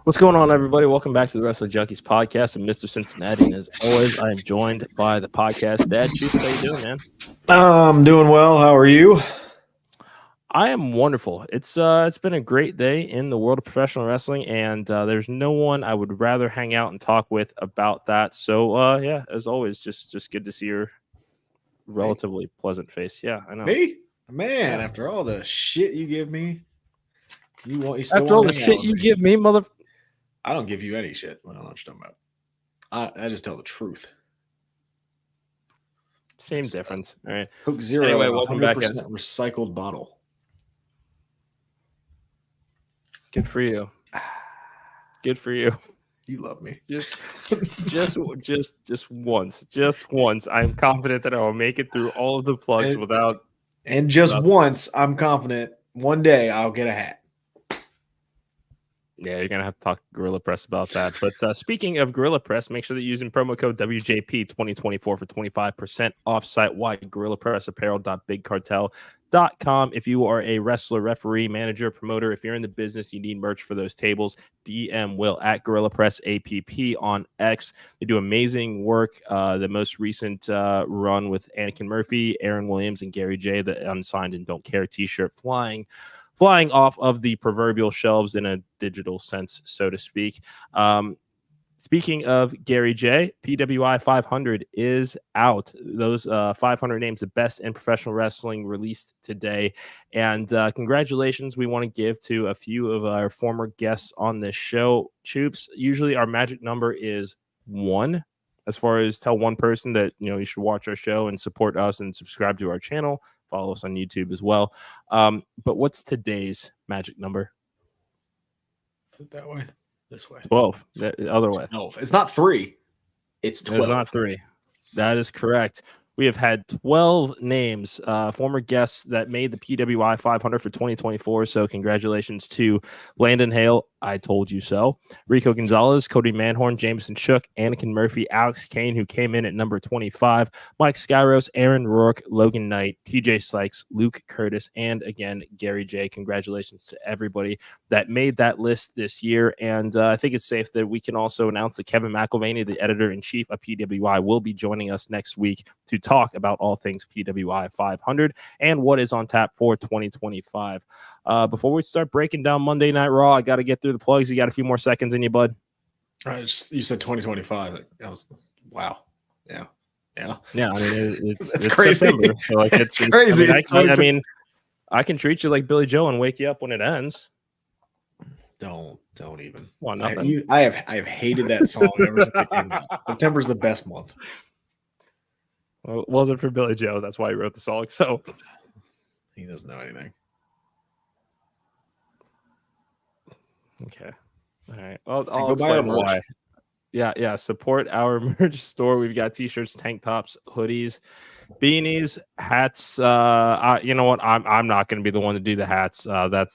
What's going on, everybody? Welcome back to the Wrestling Junkies podcast. I'm Mr. Cincinnati, and as always, I am joined by the podcast dad. Chief, how you doing, man? I'm doing well. How are you? I am wonderful. It's been a great day in the world of professional wrestling, and there's no one I would rather hang out and talk with about that. So, yeah, as always, just good to see your relatively pleasant face. Yeah, I know. Me? Man, after all the shit you give me, you still after all the shit you give me, mother. I don't give you any shit. I don't know what you're talking about. I just tell the truth. Same difference. All right. Coke Zero. Anyway, welcome back. Recycled bottle. Good for you. Good for you. You love me. Just once. I'm confident that I will make it through all of the plugs without. And just once, I'm confident one day I'll get a hat. Yeah, you're going to have to talk to Gorilla Press about that. But speaking of Gorilla Press, make sure that you're using promo code WJP2024 for 25% off site-wide GorillaPressapparel.bigcartel.com. If you are a wrestler, referee, manager, promoter, if you're in the business, you need merch for those tables, DM Will at Gorilla Press APP on X. They do amazing work. The most recent run with Anakin Murphy, Aaron Williams, and Gary J, the unsigned and don't care t-shirt flying off of the proverbial shelves in a digital sense, so to speak. Speaking of Gary J, PWI 500 is out. Those 500 names, the best in professional wrestling, released today. And congratulations we want to give to a few of our former guests on this show. Choops, usually our magic number is 1. As far as tell one person that, you should watch our show and support us and subscribe to our channel. Follow us on YouTube as well. But what's today's magic number? Is it that way? This way. 12. The other way. 12. It's not 3. It's 12. It's not 3. That is correct. We have had 12 names, former guests that made the PWI 500 for 2024. So congratulations to Landon Hale, I told you so, Rico Gonzalez, Cody Manhorn, Jameson Shook, Anakin Murphy, Alex Kane, who came in at number 25, Mike Skyros, Aaron Rourke, Logan Knight, TJ Sykes, Luke Curtis, and again, Gary J. Congratulations to everybody that made that list this year. And I think it's safe that we can also announce that Kevin McElvaney, the editor-in-chief of PWI, will be joining us next week to talk about all things PWI 500 and what is on tap for 2025. Before we start breaking down Monday Night Raw, I got to get through the plugs. You got a few more seconds in you, bud? You said 2025. Wow. Yeah. I mean, it's crazy. September, so like it's crazy. I mean, I can treat you like Billy Joe and wake you up when it ends. Don't even. Well, nothing. I have hated that song ever since it came out. September's the best month. Well, it wasn't for Billy Joe. That's why he wrote the song. So he doesn't know anything. Okay. All right. I'll explain why. Yeah. Support our merch store. We've got t-shirts, tank tops, hoodies, beanies, hats. You know what? I'm not going to be the one to do the hats. I'm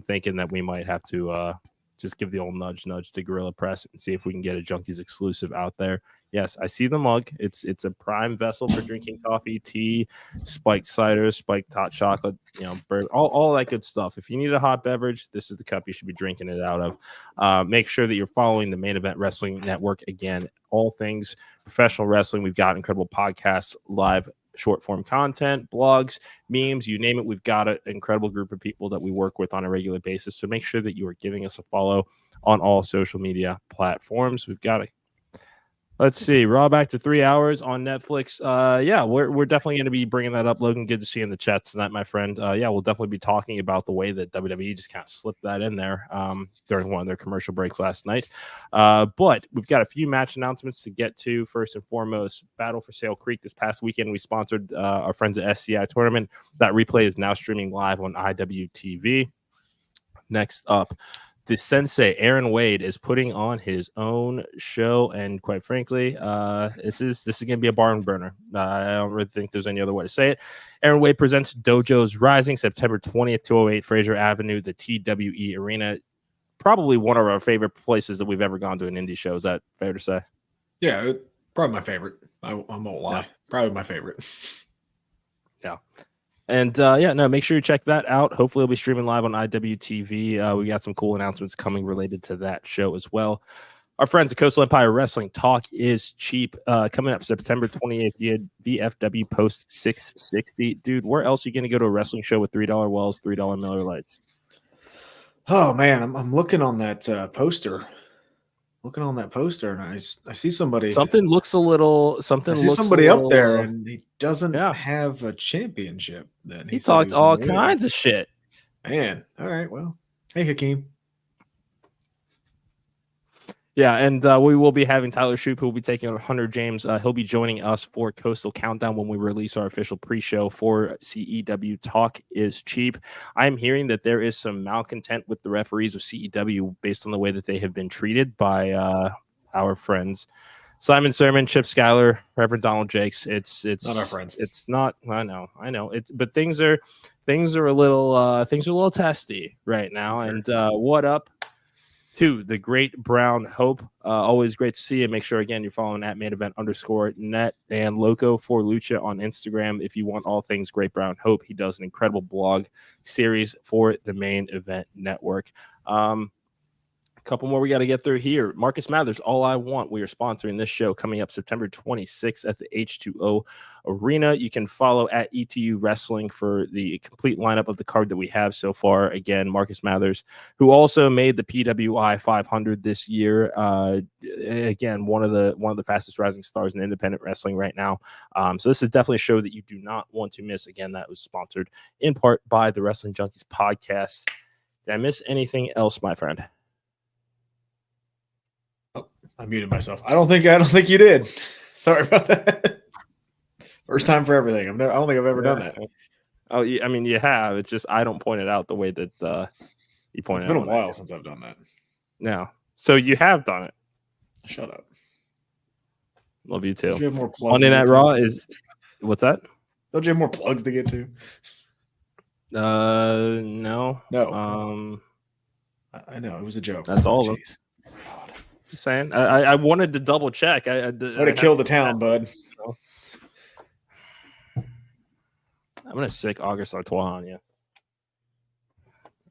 thinking that we might have to just give the old nudge to Gorilla Press and see if we can get a Junkies exclusive out there. Yes, I see the mug. It's a prime vessel for drinking coffee, tea, spiked cider, spiked hot chocolate, all that good stuff. If you need a hot beverage, this is the cup you should be drinking it out of. Make sure that you're following the Main Event Wrestling Network. Again, all things professional wrestling. We've got incredible podcasts, live short form content, blogs, memes, you name it. We've got an incredible group of people that we work with on a regular basis. So make sure that you are giving us a follow on all social media platforms. We've got let's see, Raw back to 3 hours on Netflix. We're definitely going to be bringing that up. Logan, good to see you in the chat tonight, my friend. We'll definitely be talking about the way that WWE just kind of slipped that in there during one of their commercial breaks last night. But we've got a few match announcements to get to. First and foremost, Battle for Sale Creek this past weekend. We sponsored our friends at SCI Tournament. That replay is now streaming live on IWTV. Next up, the sensei Aaron Wade is putting on his own show, and quite frankly, this is going to be a barn burner. I don't really think there's any other way to say it. Aaron Wade presents Dojos Rising, September 20th, 208 Fraser Avenue, the TWE Arena. Probably one of our favorite places that we've ever gone to an indie show. Is that fair to say? Yeah, probably my favorite. I won't lie. Yeah. Probably my favorite. Yeah. And make sure you check that out. Hopefully, it'll be streaming live on IWTV. We got some cool announcements coming related to that show as well. Our friends at Coastal Empire Wrestling Talk is cheap. Coming up September 28th, VFW Post 660. Dude, where else are you going to go to a wrestling show with $3 Wells, $3 Miller Lights? Oh, man, I'm looking on that poster. Looking on that poster, and I see somebody. Something looks a little. I see somebody up there, and he doesn't have a championship. Then he talked all kinds of shit. Man, all right. Well, hey, Hakeem. Yeah, and we will be having Tyler Shoup, who will be taking on Hunter James. He'll be joining us for Coastal Countdown when we release our official pre-show for CEW Talk is Cheap. I'm hearing that there is some malcontent with the referees of CEW based on the way that they have been treated by our friends Simon Sermon, Chip Schuyler, Reverend Donald Jakes. It's not our friends. It's not. I know. But things are a little testy right now. Okay. And what up to the great Brown Hope? Always great to see you. Make sure again you're following at main_event_net and Loco for Lucha on Instagram if you want all things Great Brown Hope. He does an incredible blog series for the Main Event Network. Couple more we got to get through here. Marcus Mathers, All I Want. We are sponsoring this show coming up September 26th at the H2O Arena. You can follow at ETU Wrestling for the complete lineup of the card that we have so far. Again, Marcus Mathers, who also made the PWI 500 this year. Again, one of the fastest rising stars in independent wrestling right now. So this is definitely a show that you do not want to miss. Again, that was sponsored in part by the Wrestling Junkies podcast. Did I miss anything else, my friend? I muted myself. I don't think you did. Sorry about that. First time for everything. I don't think I've ever done that. Oh, I mean, you have. It's just I don't point it out the way that you point it out. It's been a while since I've done that. No. So you have done it. Shut up. Love you too. Don't you have more plugs Monday Night Raw is what's that? Don't you have more plugs to get to? No. I know it was a joke. That's all of them. Just saying. I wanted to double check. I would have killed the town, bud. I'm gonna sick August Artois on you.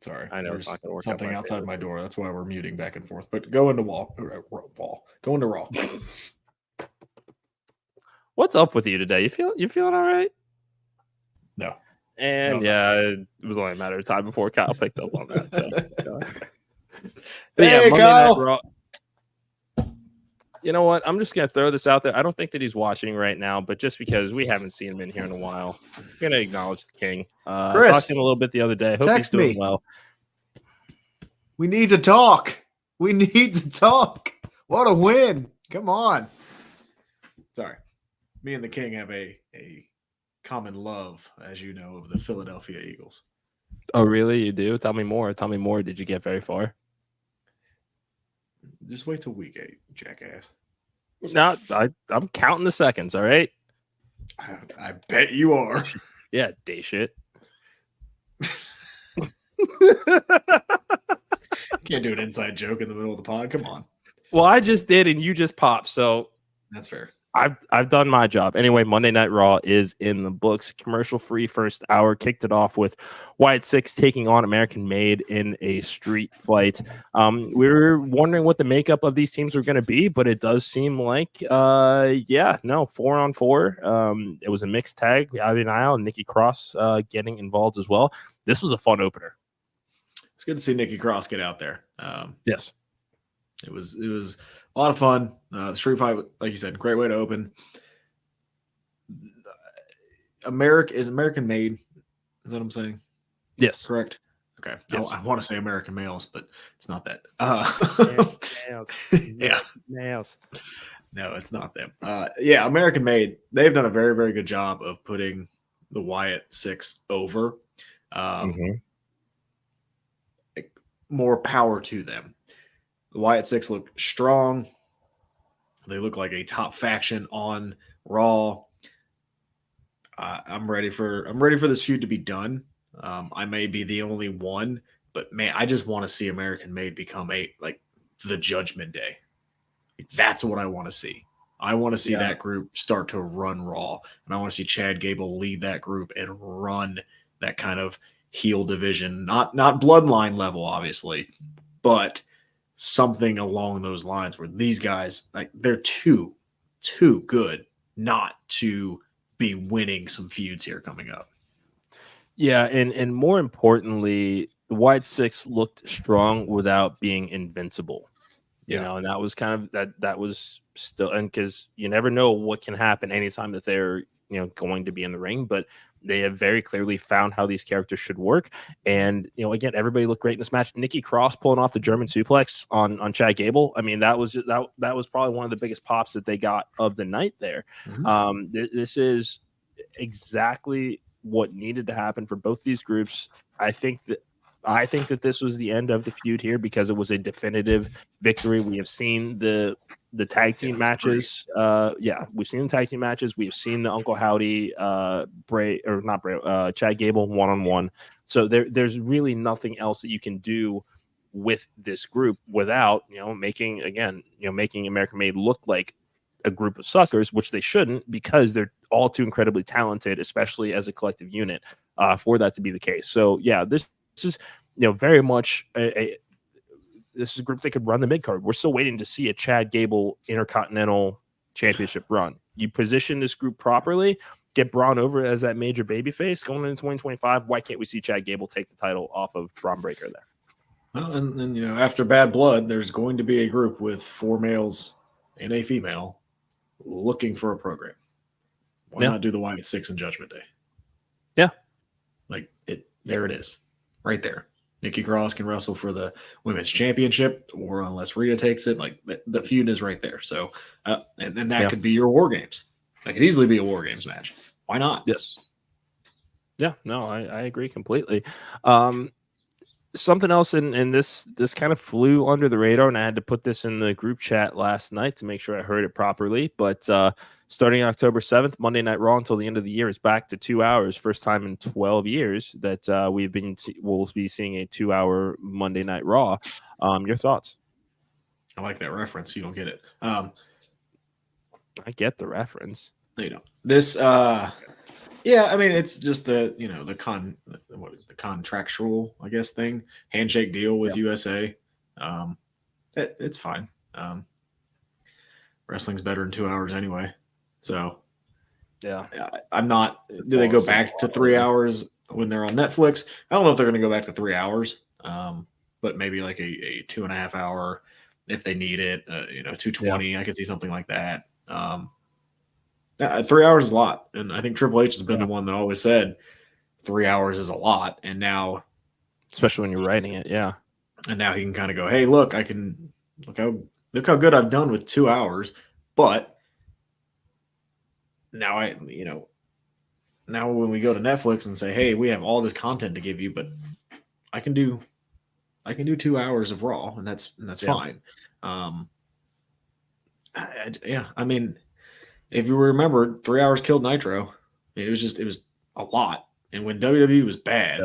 Sorry, I know it's not gonna work. Something outside my door. That's why we're muting back and forth. But go into wall. Go into Raw. What's up with you today? You feeling all right? No. And it was only a matter of time before Kyle picked up on that. So. Hey, Monday Kyle. Night Raw. You know what? I'm just going to throw this out there. I don't think that he's watching right now, but just because we haven't seen him in here in a while, I'm going to acknowledge the king. Chris, I talked to him a little bit the other day. I hope he's doing well. We need to talk. What a win. Come on. Sorry. Me and the king have a common love, as you know, of the Philadelphia Eagles. Oh, really? You do? Tell me more. Did you get very far? Just wait till week 8, jackass. No, I'm counting the seconds, all right? I bet you are. Yeah, day shit. Can't do an inside joke in the middle of the pod. Come on. Well, I just did, and you just popped, so that's fair. I've done my job. Anyway, Monday Night Raw is in the books. Commercial-free first hour. Kicked it off with Wyatt 6 taking on American Made in a street fight. We were wondering what the makeup of these teams were going to be, but it does seem like, 4-on-4. It was a mixed tag. Ivy Nile and Nikki Cross getting involved as well. This was a fun opener. It's good to see Nikki Cross get out there. Yes. It was a lot of fun. The street fight, like you said, great way to open. American Made. Is that what I'm saying? Yes. Correct. Okay. Yes. I want to say American Males, but it's not that. Males. Yeah. Males. No, it's not them. American Made. They've done a very, very good job of putting the Wyatt 6 over. More power to them. The Wyatt 6 look strong. They look like a top faction on Raw. I'm ready for this feud to be done. I may be the only one, but man, I just want to see American Made become the Judgment Day. That's what I want to see. I want to see that group start to run Raw, and I want to see Chad Gable lead that group and run that kind of heel division, not bloodline level, obviously, but something along those lines where these guys, like, they're too good not to be winning some feuds here coming up. Yeah, and more importantly, the Wyatt Six looked strong without being invincible. You know, and that was kind of that was still, and because you never know what can happen anytime that they're, you know, going to be in the ring, but they have very clearly found how these characters should work. And, you know, again, everybody looked great in this match. Nikki Cross pulling off the German suplex on Chad Gable. I mean, that was probably one of the biggest pops that they got of the night there. This is exactly what needed to happen for both these groups. I think that this was the end of the feud here because it was a definitive victory. We have seen the tag team matches. We've seen the tag team matches. We've seen the Uncle Howdy, Chad Gable one-on-one. So there's really nothing else that you can do with this group without, you know, making American Made look like a group of suckers, which they shouldn't, because they're all too incredibly talented, especially as a collective unit, for that to be the case. So yeah, this is, you know, very much this is a group that could run the mid card. We're still waiting to see a Chad Gable Intercontinental Championship run. You position this group properly, get Bron over as that major babyface going into 2025. Why can't we see Chad Gable take the title off of Bron Breakker there? Well, and you know, after Bad Blood, there's going to be a group with 4 males and a female looking for a program. Why not do the Wyatt Six and Judgment Day? Yeah. Like it, there it is. Right there. Nikki Cross can wrestle for the women's championship, or unless Rhea takes it, like the feud is right there. So, and that could be your War Games. That could easily be a War Games match. Why not? Yes. Yeah, no, I agree completely. Something else in this kind of flew under the radar, and I had to put this in the group chat last night to make sure I heard it properly. But starting October 7th, Monday Night Raw until the end of the year is back to 2 hours. First time in 12 years that we'll be seeing a 2-hour Monday Night Raw. Your thoughts? I like that reference. You don't get it. I get the reference. You know this. Yeah, I mean, it's just the contractual, I guess, thing, handshake deal with USA. It's fine. Wrestling's better in 2 hours anyway. So yeah, I'm not. Do they go back to 3 hours when they're on Netflix? I don't know if they're going to go back to 3 hours. But maybe like a 2.5 hour if they need it. 220. Yeah. I could see something like that. 3 hours is a lot, and I think Triple H has been the one that always said 3 hours is a lot, and now, especially when you're writing it, and now he can kind of go, "Hey, look, I can look how good I've done with 2 hours," but now now when we go to Netflix and say, "Hey, we have all this content to give you, but I can do 2 hours of Raw, and that's fine." I mean. If you remember, 3 hours killed Nitro. It was a lot. And when WWE was bad,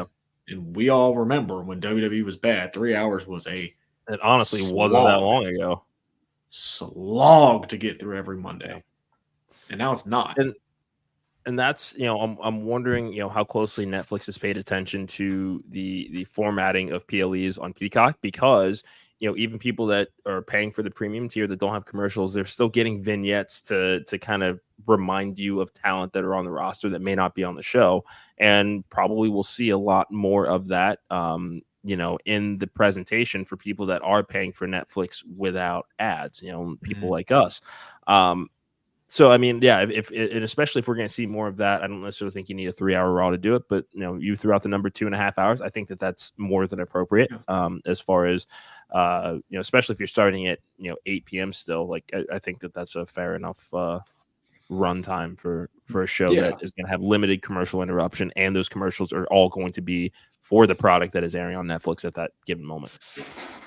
and we all remember when WWE was bad, 3 hours was it honestly wasn't that long ago. Slog to get through every Monday. And now it's not. And that's, I'm wondering, how closely Netflix has paid attention to the formatting of PLEs on Peacock, because even people that are paying for the premium tier that don't have commercials, they're still getting vignettes to kind of remind you of talent that are on the roster that may not be on the show. And probably we'll see a lot more of that, in the presentation for people that are paying for Netflix without ads, people like us. So, I mean, yeah, and especially if we're going to see more of that, I don't necessarily think you need a 3 hour Raw to do it, but, you threw out the number 2.5 hours. I think that's more than appropriate, as far as, especially if you're starting at, 8 p.m. still. Like, I think that's a fair enough run time for a show that is going to have limited commercial interruption, and those commercials are all going to be for the product that is airing on Netflix at that given moment.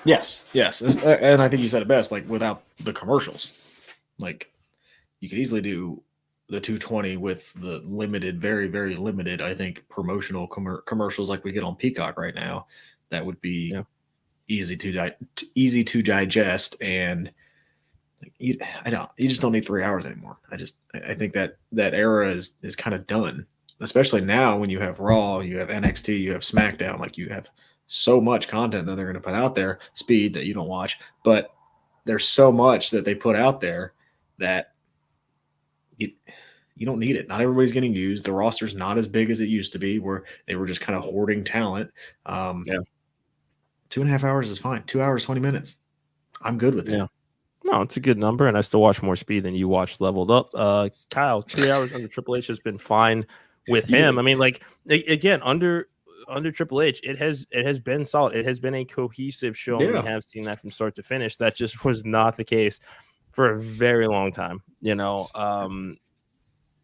Yes. And I think you said it best, like, without the commercials. Like, you could easily do the 220 with the limited, very, very limited, I think, promotional commercials like we get on Peacock right now. That would be easy to digest, and You just don't need 3 hours anymore. I think that era is kind of done, especially now when you have Raw, you have NXT, you have SmackDown. Like, you have so much content that they're going to put out there. Speed that you don't watch, but there's so much that they put out there that you don't need it. Not everybody's getting used. The roster's not as big as it used to be, where they were just kind of hoarding talent. 2.5 hours is fine. 2 hours, 20 minutes. I'm good with that. No, it's a good number, and I still watch more Speed than you watch Leveled Up. Kyle, 3 hours under Triple H has been fine with him. I mean, like, again, under Triple H, it has been solid. It has been a cohesive show. And we have seen that from start to finish. That just was not the case for a very long time, you know.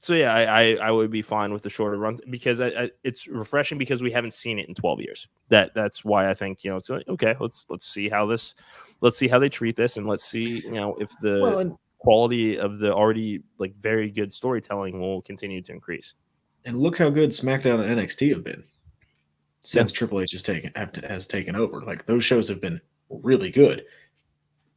So yeah, I would be fine with the shorter run because it's refreshing because we haven't seen it in 12 years. That's why I think, you know, it's like, okay, let's see how they treat this, and let's see, you know, if the quality of the already like very good storytelling will continue to increase. And look how good SmackDown and NXT have been since Triple H has taken over. Like, those shows have been really good.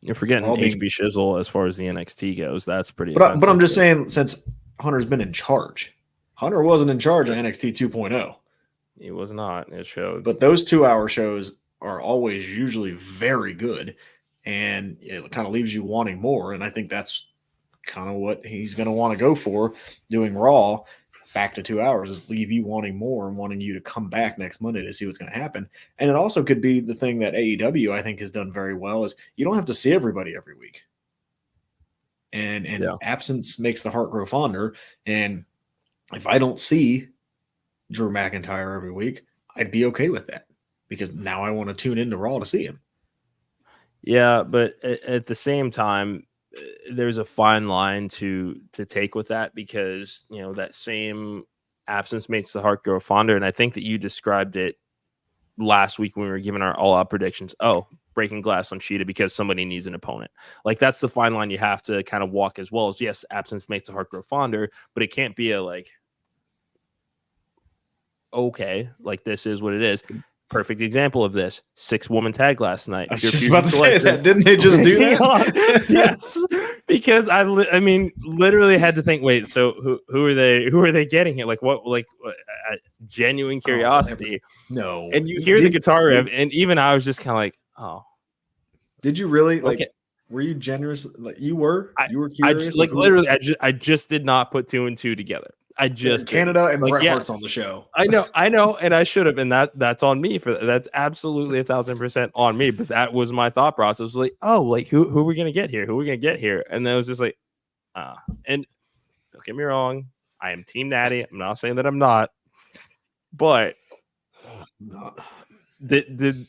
You're forgetting HB Shizzle as far as the NXT goes. That's pretty. But I'm just saying, since Hunter's been in charge, Hunter wasn't in charge of NXT 2.0. He was not. It showed. But those 2 hour shows are always usually very good, and it kind of leaves you wanting more. And I think that's kind of what he's going to want to go for, doing Raw back to 2 hours, is leave you wanting more and wanting you to come back next Monday to see what's going to happen. And it also could be the thing that AEW, I think, has done very well, is you don't have to see everybody every week. And absence makes the heart grow fonder. And if I don't see Drew McIntyre every week, I'd be okay with that, because now I want to tune into Raw to see him. Yeah, but at the same time, there's a fine line to take with that, because, you know, that same absence makes the heart grow fonder. And I think that you described it last week when we were giving our all-out predictions. Oh, breaking glass on Cheetah because somebody needs an opponent. Like, that's the fine line you have to kind of walk, as well as, yes, absence makes the heart grow fonder, but it can't be a like, okay, like, this is what it is. Perfect example of this: 6-woman tag last night. I was just about to say that. Didn't they just do that? Yes, because I mean, literally had to think. Wait, so who are they? Who are they getting here? Like, what? Like, genuine curiosity. No, and you hear the guitar riff, and even I was just kind of like, oh. Did you really? Like, were you generous? Like, you were curious. Literally, I just did not put 2 and 2 together. I just Canada and Bret Hart's on the show. I know, and I should have, and that's on me for that. That's absolutely 1,000% on me. But that was my thought process. Was like, oh, like who are we gonna get here? Who are we gonna get here? And then it was just like, and don't get me wrong, I am Team Natty. I'm not saying that I'm not, but the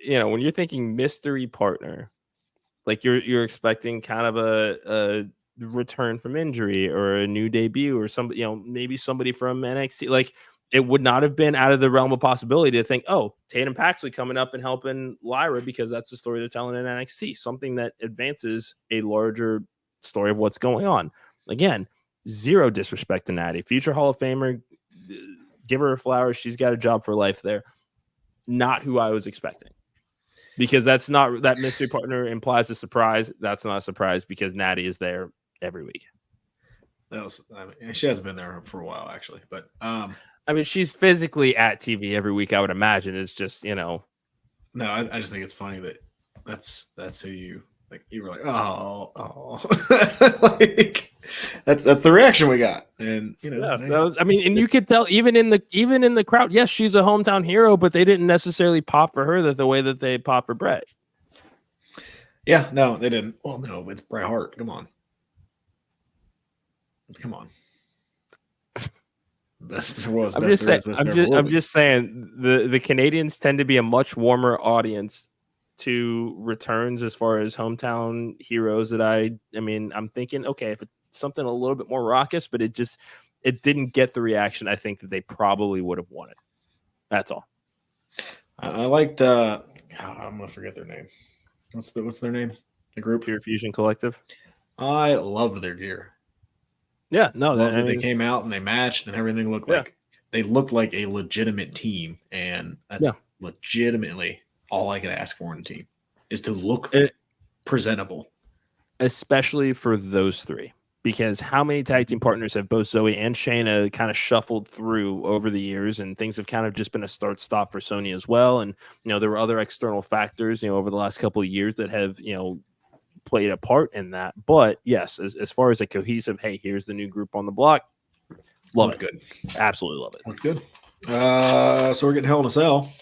you know, when you're thinking mystery partner, like you're expecting kind of a return from injury or a new debut or somebody, you know, maybe somebody from NXT. Like, it would not have been out of the realm of possibility to think, oh, Tatum Paxley coming up and helping Lyra, because that's the story they're telling in NXT, something that advances a larger story of what's going on. Again, zero disrespect to Natty, future Hall of Famer, give her flowers, she's got a job for life there. Not who I was expecting, because that's not, that mystery partner implies a surprise. That's not a surprise, because Natty is there every week. She hasn't been there for a while, actually, but I mean, she's physically at TV every week, I would imagine. It's just, you know. No, I just think it's funny that that's who you like. You were like, oh, like that's the reaction we got, and you know, that was, I mean, and you could tell even in the crowd. Yes, she's a hometown hero, but they didn't necessarily pop for her the way that they pop for Bret. Yeah, no, they didn't. Well, no, it's Bret Hart. Come on. Best there was. I'm just saying the Canadians tend to be a much warmer audience to returns as far as hometown heroes. That I mean, I'm thinking, okay, if it's something a little bit more raucous, but it didn't get the reaction I think that they probably would have wanted. That's all. I liked. I'm gonna forget their name. What's their name? The group Pure Fusion Collective. I love their gear. Yeah, no, they came out and they matched and everything looked like they looked like a legitimate team, and that's legitimately all I could ask for in a team is to look presentable. especially for those three. Because how many tag team partners have both Zoe and Shayna kind of shuffled through over the years, and things have kind of just been a start-stop for Sony as well. And there were other external factors, over the last couple of years that have played a part in that. But yes, as far as a cohesive, hey, here's the new group on the block, love it. Good, absolutely love it. Looked good. So we're getting Hell in a Cell.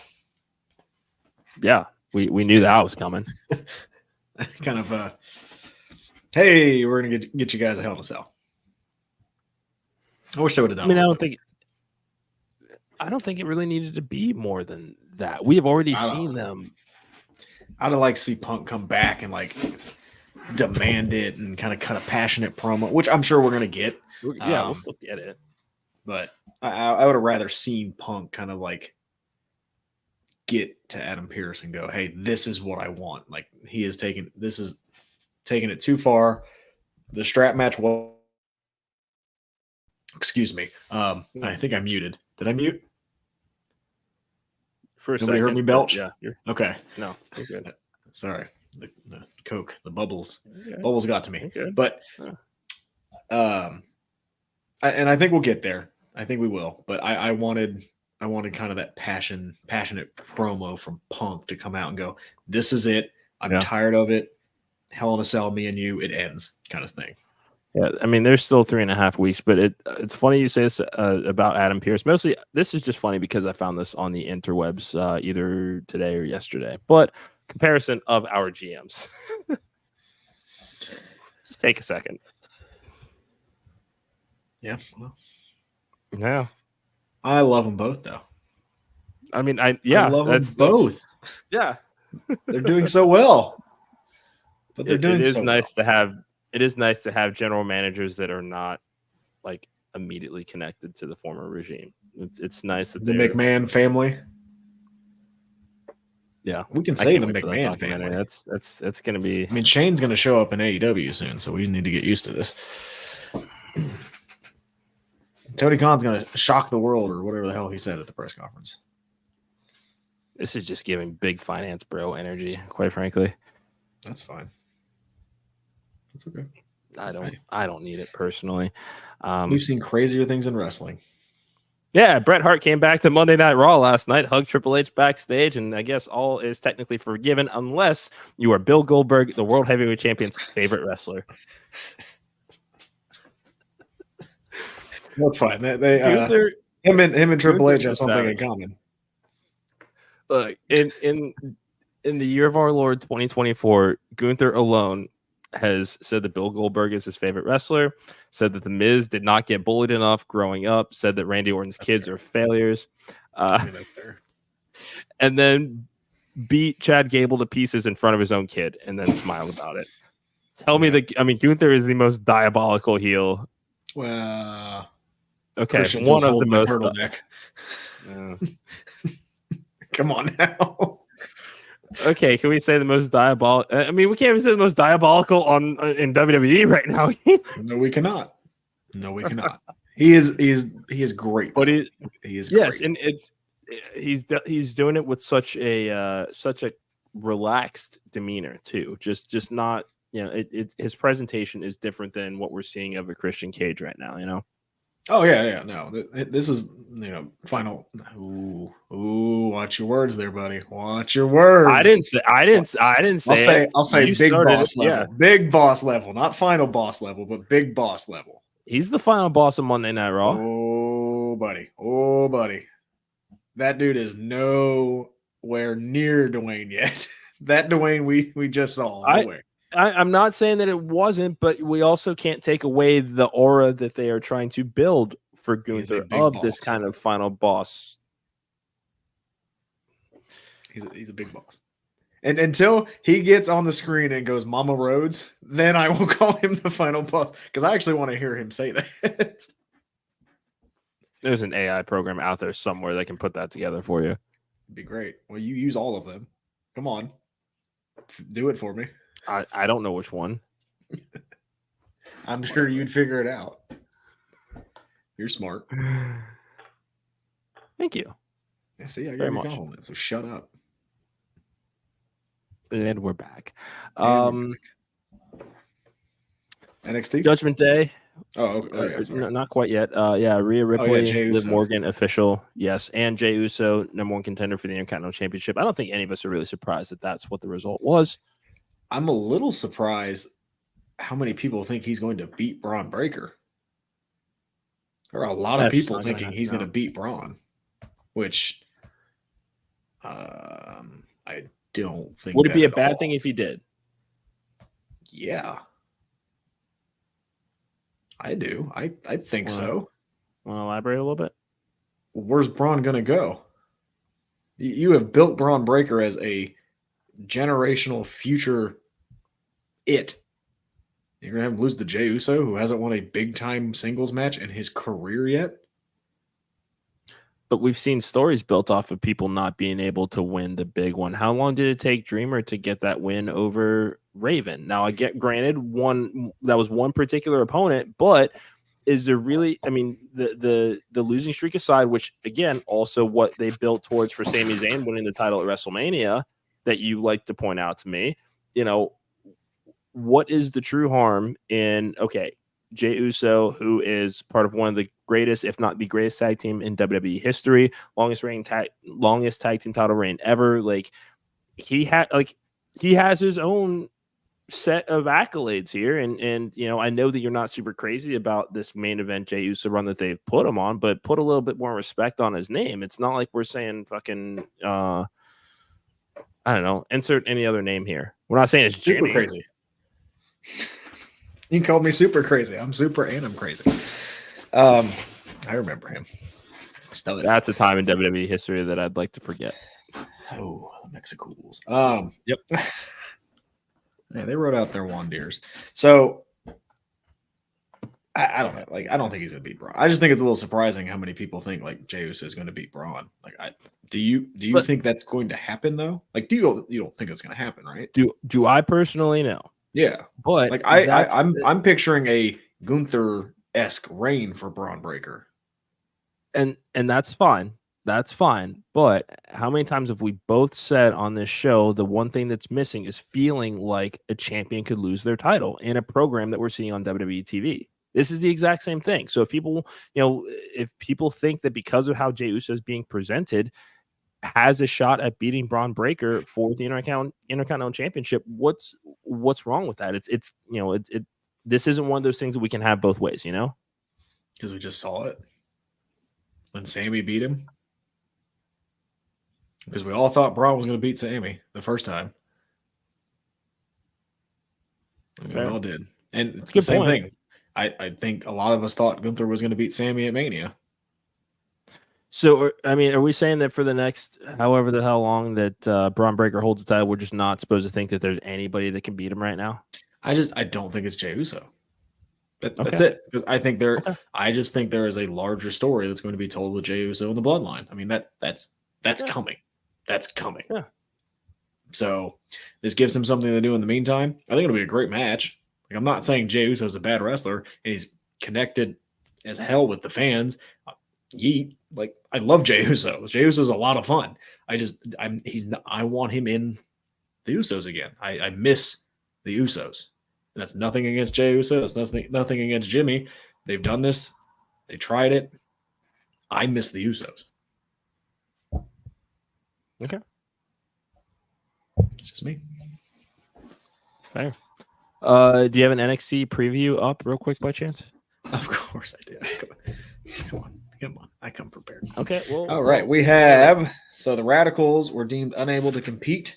Yeah, we knew that was coming. Kind of hey, we're gonna get you guys a Hell in a Cell. I wish they would have done. I mean, I don't think it really needed to be more than that. We have already seen them. I'd like to see Punk come back and like demand it and kind of cut a passionate promo, which I'm sure we're gonna get. Yeah, we'll still get it. But I would have rather seen Punk kind of like get to Adam Pearce and go, "Hey, this is what I want." Like this is taking it too far. The strap match was. Excuse me. I think I muted. Did I mute? For a Nobody second, heard me belch? Yeah. Okay. No, you're good. Sorry. The Coke, the bubbles. Okay. Bubbles got to me. Okay. But and I think we'll get there. I think we will. But I wanted kind of that passionate promo from Punk to come out and go, "This is it. I'm tired of it. Hell in a Cell, me and you, it ends," kind of thing. Yeah, I mean, there's still 3.5 weeks, but it's funny you say this about Adam Pearce. Mostly, this is just funny because I found this on the interwebs either today or yesterday. But comparison of our GMs. Just take a second. Yeah. Well, yeah. I love them both, though. I mean, I love them both. Yeah. They're doing so well. But they're doing it is so nice well. to have. It is nice to have general managers that are not like immediately connected to the former regime. It's nice that the McMahon family. Yeah, we can say the McMahon family. That's going to be. I mean, Shane's going to show up in AEW soon, so we need to get used to this. Tony Khan's going to shock the world, or whatever the hell he said at the press conference. This is just giving big finance bro energy, quite frankly. That's fine. That's okay. I don't need it personally. We've seen crazier things in wrestling. Yeah, Bret Hart came back to Monday Night Raw last night, hugged Triple H backstage, and I guess all is technically forgiven unless you are Bill Goldberg, the World Heavyweight Champion's favorite wrestler. That's fine. Him and Triple H have something in common. Look, in the year of our Lord 2024, Gunther alone has said that Bill Goldberg is his favorite wrestler, said that The Miz did not get bullied enough growing up, said that Randy Orton's kids are failures, and then beat Chad Gable to pieces in front of his own kid and then smiled about it. Tell me Gunther is the most diabolical heel. Well, okay, Christian's one of the most turtleneck. Come on now. Okay, can we say the most diabolical? I mean, we can't even say the most diabolical in WWE right now. No, we cannot. No, we cannot. He is great. But he is yes, great. And he's doing it with such a relaxed demeanor too. Just not, his presentation is different than what we're seeing of a Christian Cage right now. Oh yeah. No, this is final. Ooh, watch your words there, buddy. Watch your words. I didn't say. I'll say big boss level. Yeah. Big boss level, not final boss level, but big boss level. He's the final boss of Monday Night Raw. Oh buddy, that dude is nowhere near Dwayne yet. That Dwayne we just saw. Nowhere. I'm not saying that it wasn't, but we also can't take away the aura that they are trying to build for Gunther of this kind of final boss. He's a big boss. And until he gets on the screen and goes Mama Rhodes, then I will call him the final boss, because I actually want to hear him say that. There's an AI program out there somewhere that can put that together for you. It'd be great. Well, you use all of them. Come on. Do it for me. I don't know which one. I'm sure you'd figure it out. You're smart. Thank you. Yeah, see, I got your compliment, so shut up. And we're back. NXT? Judgment Day. Oh, yeah, not quite yet. Rhea Ripley, Liv Morgan, official. Yes. And Jey Uso, #1 contender for the Intercontinental Championship. I don't think any of us are really surprised that that's what the result was. I'm a little surprised how many people think he's going to beat Bron Breakker. There are a lot of people thinking he's going to beat Bron, which I don't think. Would it be a bad thing if he did? Yeah. I do. I think so. Want to elaborate a little bit? Where's Bron going to go? You have built Bron Breakker as a generational future it. You're going to have him lose to Jey Uso, who hasn't won a big-time singles match in his career yet? But we've seen stories built off of people not being able to win the big one. How long did it take Dreamer to get that win over Raven? Now, I get granted that was one particular opponent, but is there really? I mean, the losing streak aside, which again, also what they built towards for Sami Zayn winning the title at WrestleMania, that you like to point out to me, what is the true harm in Jey Uso, who is part of one of the greatest, if not the greatest tag team in WWE history, longest tag team title reign ever. Like he has his own set of accolades here. And I know that you're not super crazy about this main event Jey Uso run that they've put him on, but put a little bit more respect on his name. It's not like we're saying fucking, I don't know, insert any other name here. We're not saying it's super crazy. You called me super crazy. I'm super and I'm crazy. I remember him. That's a time in WWE history that I'd like to forget. Oh, the Mexicools. Yep. Yeah, they wrote out their wandeers. So I don't know. Like, I don't think he's gonna beat Bron. I just think it's a little surprising how many people think like Jey Uso is going to beat Bron. Like, do you think that's going to happen though? Like, you don't think it's going to happen, right? Do I personally know? Yeah, but like I'm picturing a Gunther-esque reign for Bron Breakker, and that's fine. That's fine. But how many times have we both said on this show the one thing that's missing is feeling like a champion could lose their title in a program that we're seeing on WWE TV? This is the exact same thing. So if people think that because of how Jey Uso is being presented, has a shot at beating Bron Breakker for the Intercontinental Championship, what's wrong with that? This isn't one of those things that we can have both ways, because we just saw it when Sami beat him. Because we all thought Bron was going to beat Sami the first time. We all did, and it's the same thing. I think a lot of us thought Gunther was going to beat Sami at Mania. So, I mean, are we saying that for the next however the hell long that Bron Breakker holds the title, we're just not supposed to think that there's anybody that can beat him right now? I don't think it's Jey Uso. That's it. Because I just think there is a larger story that's going to be told with Jey Uso in the bloodline. I mean, that's coming. That's coming. Yeah. So this gives him something to do in the meantime. I think it'll be a great match. Like, I'm not saying Jey Uso is a bad wrestler, and he's connected as hell with the fans. I love Jey Uso. Jey Uso is a lot of fun. I want him in the Usos again. I miss the Usos. And that's nothing against Jey Uso. That's nothing against Jimmy. They've done this. They tried it. I miss the Usos. Okay. It's just me. Fair. Do you have an NXT preview up real quick by chance? Of course I do. Come on. I come prepared. Okay. Well, all right. We have the Radicals were deemed unable to compete.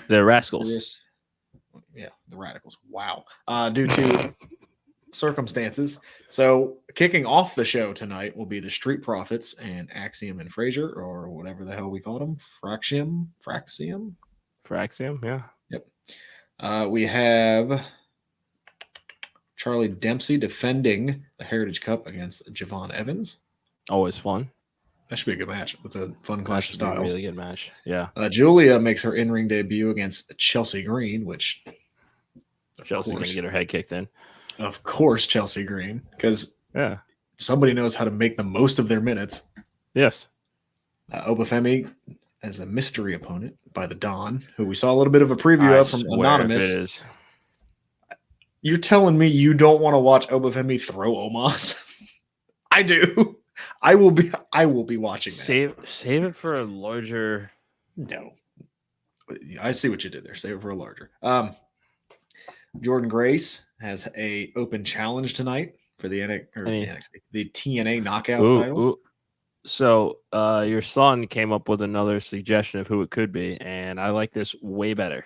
The Rascals. Yeah, the Radicals. Wow. Due to circumstances. So kicking off the show tonight will be the Street Profits and Axiom and Frazier, or whatever the hell we call them. Fraxium. Yeah. Yep. We have Charlie Dempsey defending the Heritage Cup against Javon Evans. Always fun. That should be a good match. It's a fun clash of styles. Really good match. Yeah. Julia makes her in-ring debut against Chelsea Green, which Chelsea's going to get her head kicked in. Of course, Chelsea Green, because somebody knows how to make the most of their minutes. Yes. Obafemi as a mystery opponent by the Don, who we saw a little bit of a preview of from Anonymous. It is. You're telling me you don't want to watch Obafemi throw Omos? I do. I will be watching that. Save it for a larger. No. I see what you did there. Save it for a larger. Jordan Grace has a open challenge tonight for the TNA Knockouts title. Ooh. So your son came up with another suggestion of who it could be, and I like this way better.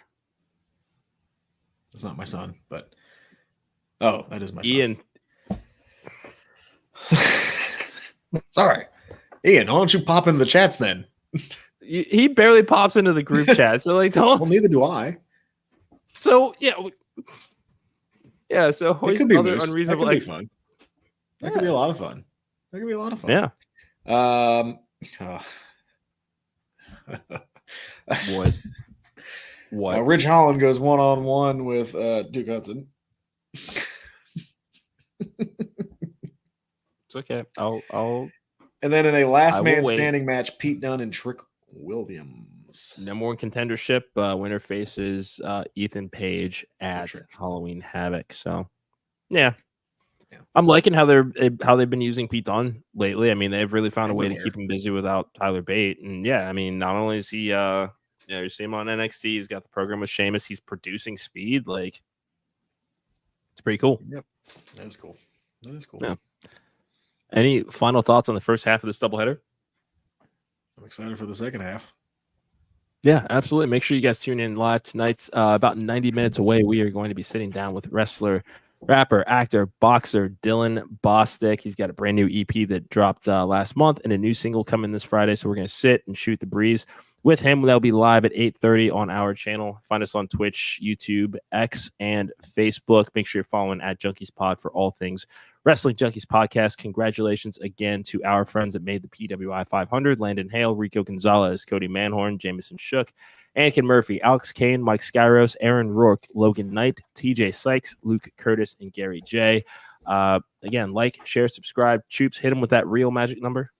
That's not my son, but that is my Ian. son. Sorry. Ian, why don't you pop into the chats then? He barely pops into the group chat, so like don't. Well, neither do I. So yeah. So it could be other unreasonable. That could be fun. That could be a lot of fun. Yeah. What? Rich Holland goes 1-on-1 with Duke Hudson. It's okay. I'll. And then in a last man standing match, Pete Dunne and Trick Williams. Number one contendership. Winner faces Ethan Page at Halloween Havoc. So, yeah. I'm liking how they've been using Pete Dunne lately. I mean, they've really found a way to keep him busy without Tyler Bate. And yeah, I mean, not only is he, you see him on NXT, he's got the program with Sheamus. He's producing speed. Like, it's pretty cool. Yep, that is cool. Yeah. Any final thoughts on the first half of this doubleheader? I'm excited for the second half. Yeah, absolutely. Make sure you guys tune in live tonight. About 90 minutes away, we are going to be sitting down with wrestler, rapper, actor, boxer Dylan Bostic. He's got a brand new EP that dropped last month and a new single coming this Friday. So we're going to sit and shoot the breeze with him. That'll be live at 8:30 on our channel. Find us on Twitch, YouTube, X, and Facebook. Make sure you're following at Junkies Pod for all things Wrestling Junkies Podcast. Congratulations again to our friends that made the PWI 500. Landon Hale, Rico Gonzalez, Cody Manhorn, Jameson Shook, Anakin Murphy, Alex Kane, Mike Skyros, Aaron Rourke, Logan Knight, TJ Sykes, Luke Curtis, and Gary J. Again, like, share, subscribe. Choops, hit him with that real magic number.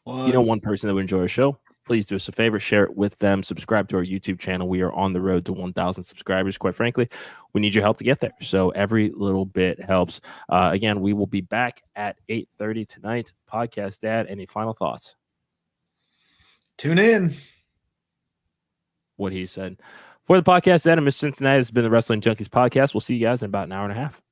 If you know one person that would enjoy our show, please do us a favor, share it with them. Subscribe to our YouTube channel. We are on the road to 1,000 subscribers. Quite frankly, we need your help to get there. So every little bit helps. Again, we will be back at 8:30 tonight. Podcast Dad, any final thoughts? Tune in. What he said. For the Podcast Dad, I'm Mr. Cincinnati. This has been the Wrestling Junkies Podcast. We'll see you guys in about an hour and a half.